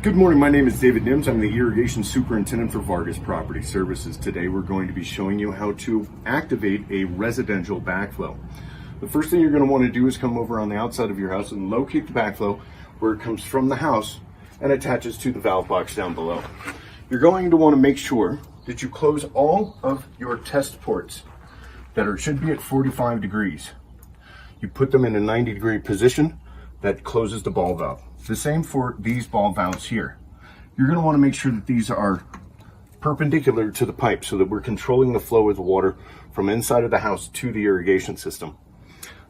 Good morning, my name is David Nims. I'm the Irrigation Superintendent for Vargas Property Services. Today we're going to be showing you how to activate a residential backflow. The first thing you're going to want to do is come over on the outside of your house and locate the backflow where it comes from the house and attaches to the valve box down below. You're going to want to make sure that you close all of your test ports that should be at 45 degrees. You put them in a 90-degree position that closes the ball valve. The same for these ball valves here. You're going to want to make sure that these are perpendicular to the pipe so that we're controlling the flow of the water from inside of the house to the irrigation system.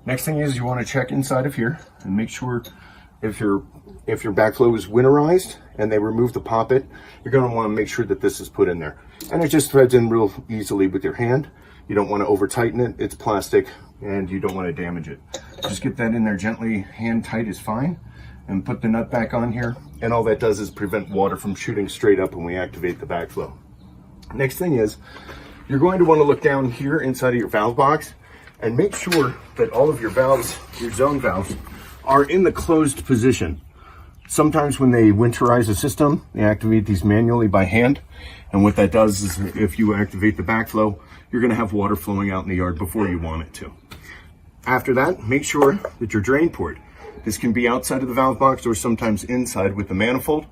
Next thing is you want to check inside of here and make sure if your backflow is winterized and they remove the poppet, you're going to want to make sure that this is put in there. And it just threads in real easily with your hand. You don't want to over tighten it, it's plastic, and you don't want to damage it. Just get that in there gently, hand tight is fine, and put the nut back on here, and all that does is prevent water from shooting straight up when we activate the backflow. Next thing is, you're going to want to look down here inside of your valve box and make sure that all of your valves, your zone valves, are in the closed position. Sometimes when they winterize a system, they activate these manually by hand, and what that does is if you activate the backflow, you're going to have water flowing out in the yard before you want it to. After that, make sure that your drain port, this can be outside of the valve box or sometimes inside with the manifold.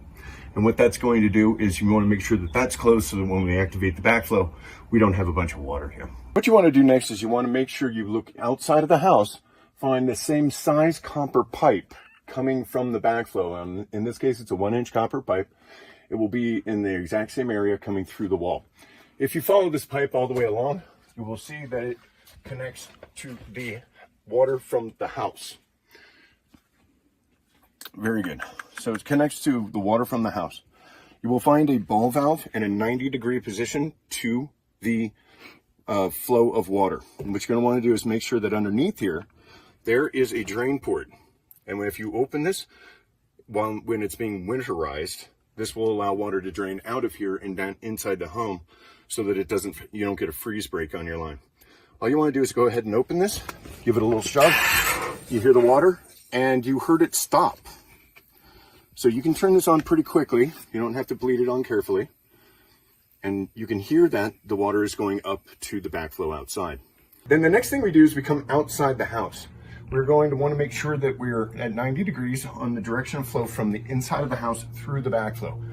And what that's going to do is you want to make sure that that's closed so that when we activate the backflow, we don't have a bunch of water here. What you want to do next is you want to make sure you look outside of the house, find the same size copper pipe coming from the backflow. In this case, it's a 1-inch copper pipe. It will be in the exact same area coming through the wall. If you follow this pipe all the way along, you will see that it connects to the water from the house. Very good. So it connects to the water from the house. You will find a ball valve in a 90-degree position to the flow of water. And what you're going to want to do is make sure that underneath here, there is a drain port. And if you open this, when it's being winterized, this will allow water to drain out of here and down inside the home so that you don't get a freeze break on your line. All you want to do is go ahead and open this, give it a little shove. You hear the water and you heard it stop. So you can turn this on pretty quickly. You don't have to bleed it on carefully. And you can hear that the water is going up to the backflow outside. Then the next thing we do is we come outside the house. We're going to want to make sure that we're at 90 degrees on the direction of flow from the inside of the house through the backflow.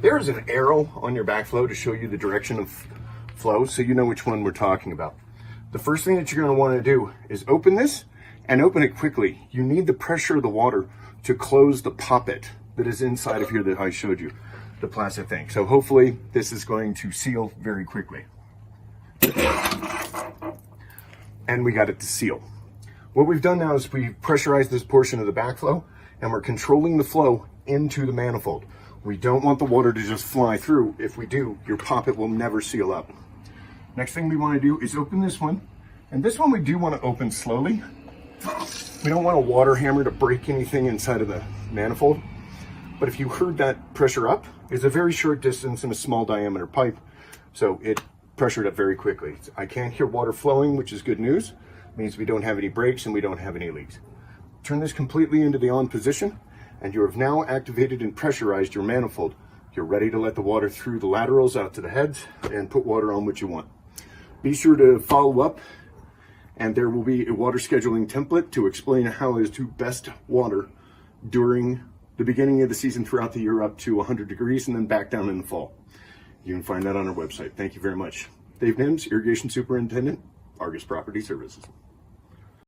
There is an arrow on your backflow to show you the direction of flow so you know which one we're talking about. The first thing that you're going to want to do is open this and open it quickly. You need the pressure of the water to close the poppet that is inside of here that I showed you, the plastic thing. So hopefully this is going to seal very quickly. And we got it to seal. What we've done now is we've pressurized this portion of the backflow and we're controlling the flow into the manifold. We don't want the water to just fly through. If we do, your poppet will never seal up. Next thing we want to do is open this one. And this one we do want to open slowly. We don't want a water hammer to break anything inside of the manifold. But if you heard that pressure up, it's a very short distance in a small diameter pipe. So it pressured up very quickly. I can't hear water flowing, which is good news. It means we don't have any breaks and we don't have any leaks. Turn this completely into the on position and you have now activated and pressurized your manifold. You're ready to let the water through the laterals out to the heads and put water on what you want. Be sure to follow up, and there will be a water scheduling template to explain how is to best water during the beginning of the season throughout the year up to 100 degrees and then back down in the fall. You can find that on our website. Thank you very much. Dave Nims, Irrigation Superintendent, Vargas Property Services.